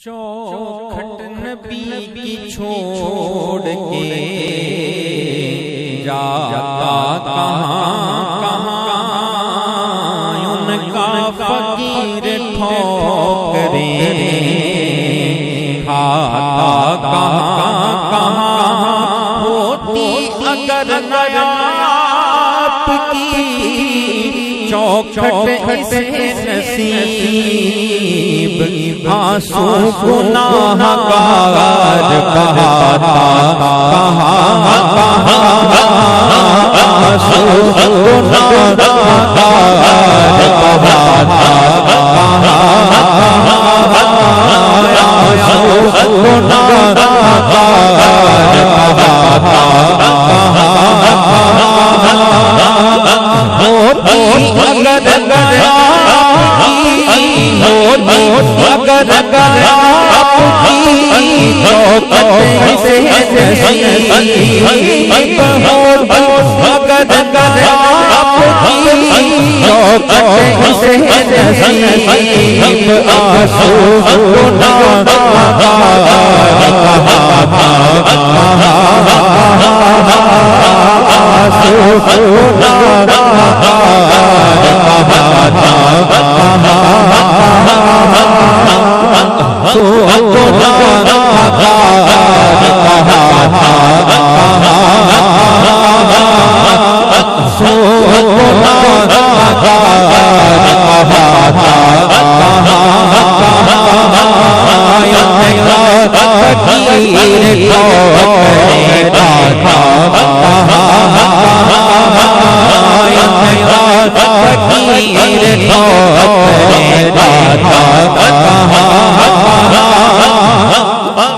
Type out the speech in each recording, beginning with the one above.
चौखट नबी की छोड़ के जाता कहाँ उनका फकीर ठोकरे खाता कहाँ होती अगर आपकी चौखट इसे नसीब आंसू गुनाहगार बहाता आंसू गुनाहगार बहाता आंसू गुनाहगार बहाता होती अगर आपकी चौखट से नसीब हो अगर आपकी चौखट से नसीब आंसू गुनाहगार आंसू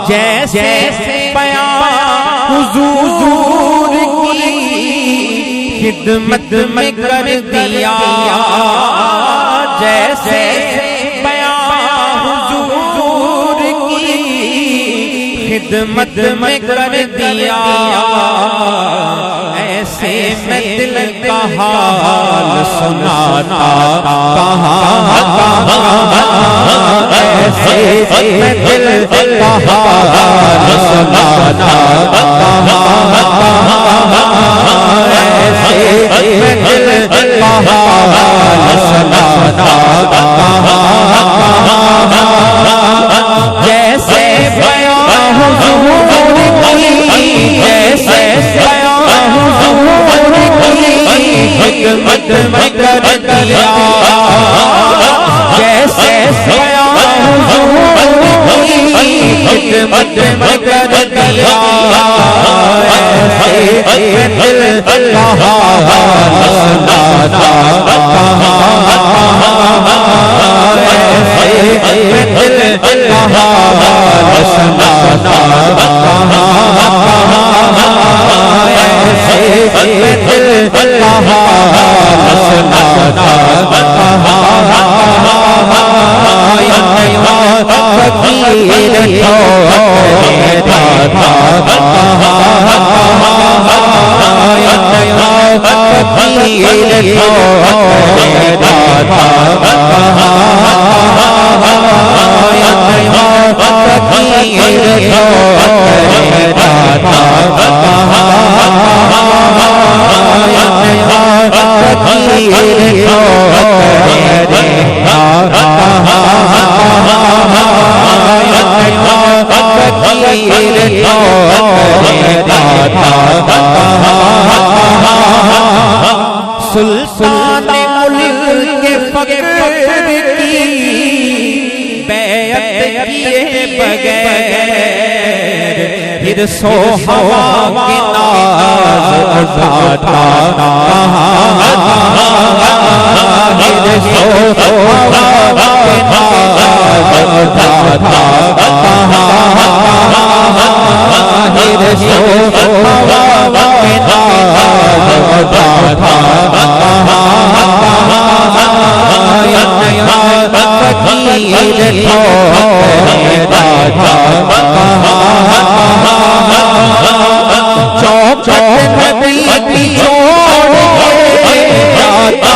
जैसे बयां हुजूर की खिदमत में कर दिया जैसे बयां हुजूर की खिदमत में कर दिया ऐसे में दिल का हाल सुनाता ऐसे में दिल का हाल सुनाता ऐसे में दिल का हाल सुनाता जैसे बयां हुजूर की जैसे बयां हुजूर की खिदमत में कर दिया जैसे बयां हुजूर की खिदमत में कर दिया ऐसे दिल का हाल सुनाता ऐसे दिल का हाल सुनाता ऐसे दिल का हाल सुनाता फकीर सुल्तान मुल्क के फकीर की बैअत किए बगैर फिर सो हवा के नाज उठाता फिर सो हवा के नाज उठाता फिर सो हवा के नाज उठाता फकीर चौखट नबी की छोड़ के जाता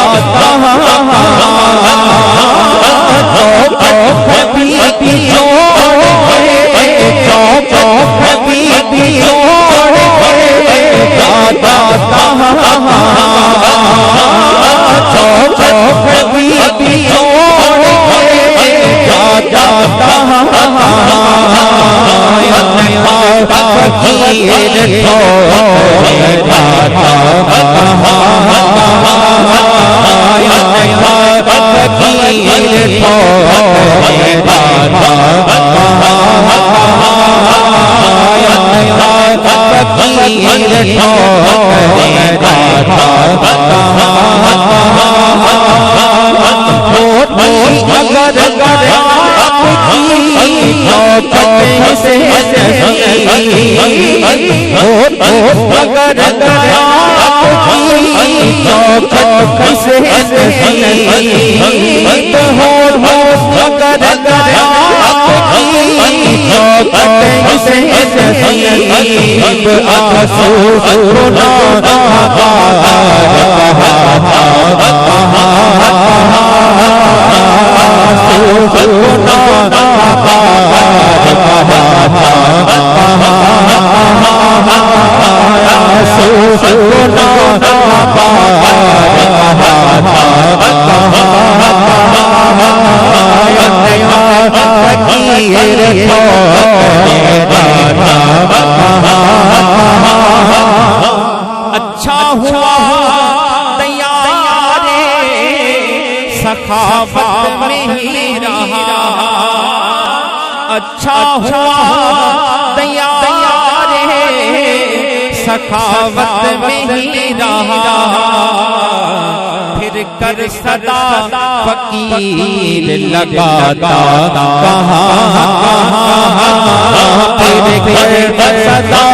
फकीर अच्छा हुआ तैयारे सखावत में ही रहा, अच्छा हुआ तैयारे सखावत में ही रहा, फिर कर सदा फकीर लगाता फिर कर सदा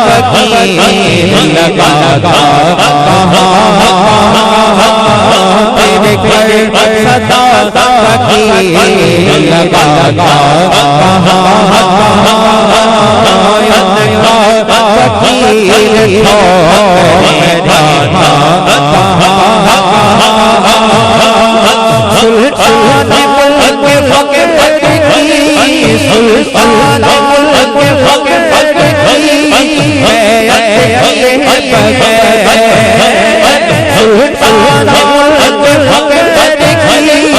फकीर लगाता फिर कर सदा फकीर लगाता सुल्तान मुल्क फकीर सुल्तान मुल्क फकीर सुल्तान मुल्क फकीर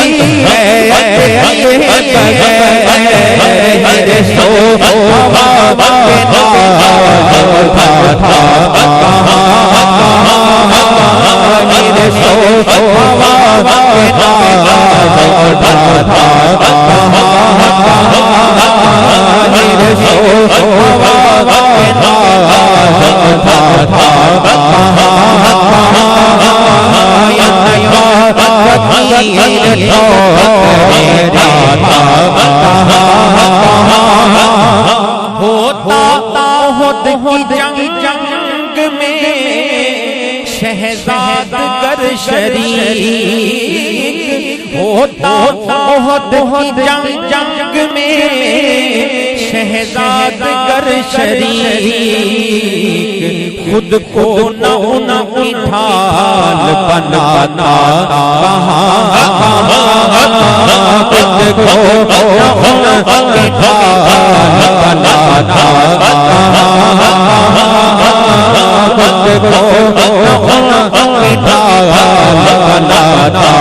जंग में शहजाद कर शरीक होता जंग में शहजाद कर शरीक खुद को न उनकी ढाल बनाना खुद को न उनकी ढाल बनाना खुद को न उनकी ढाल बनाना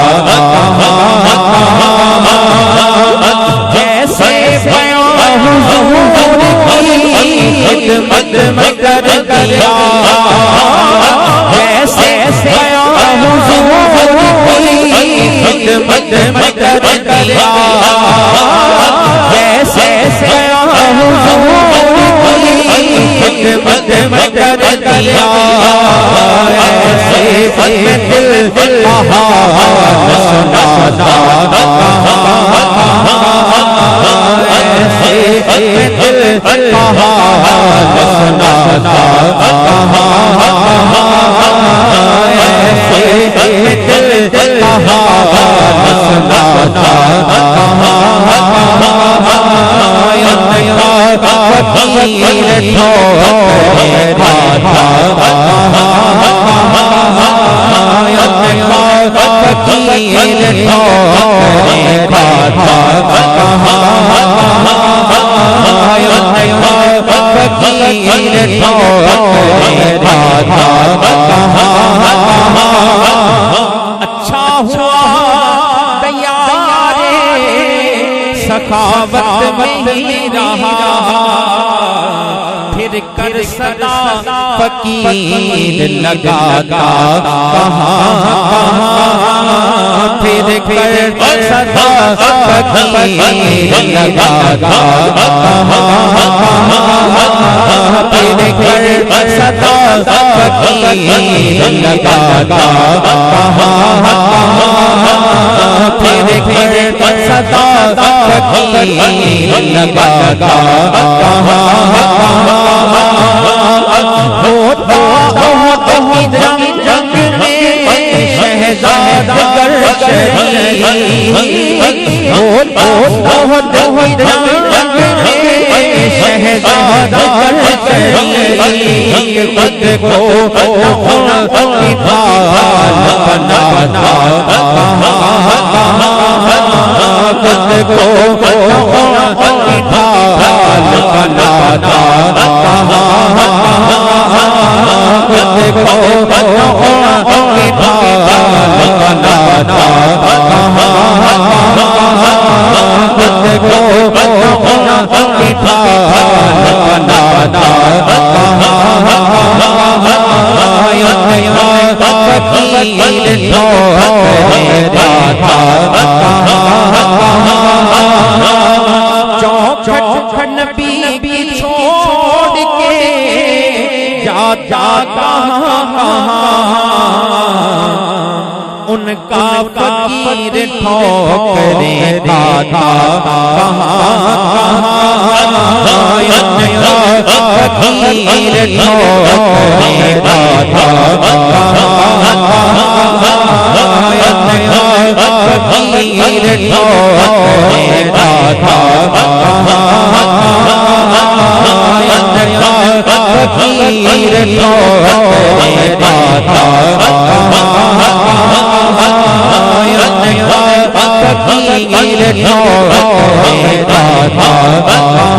जैसे खिदमत में कर दिया जैसे हुजूर की खिदमत में कर दिया जैसे हुजूर की खिदमत में कर दिया ऐसे दिल हाल सुनाना ऐसे दिल हाल सुनाना ऐसे दिल हाल सुनाना फकीर अच्छा हुआ तैयारे सखावत में ही रहा फिर फिर कर सदा फकीर लगाता कहाँ फिर कर सदा फकीर लगाता फिर कर सदा फकीर लगाता फिर कर सदा फकीर लगाता होता ही जंग में शहजाद कर शहीद होता ही जंग में शहजाद कर शहीद खुद को बनाना खुद को बनाना खुद को चौखट नबी की छोड़ के जाता उनका फकीर ठोकरे दाता फकीर ठोकरे दाता फकीर ठोकरे दाता फकीर ठोकरे दाता फकीर ठोकरे दाता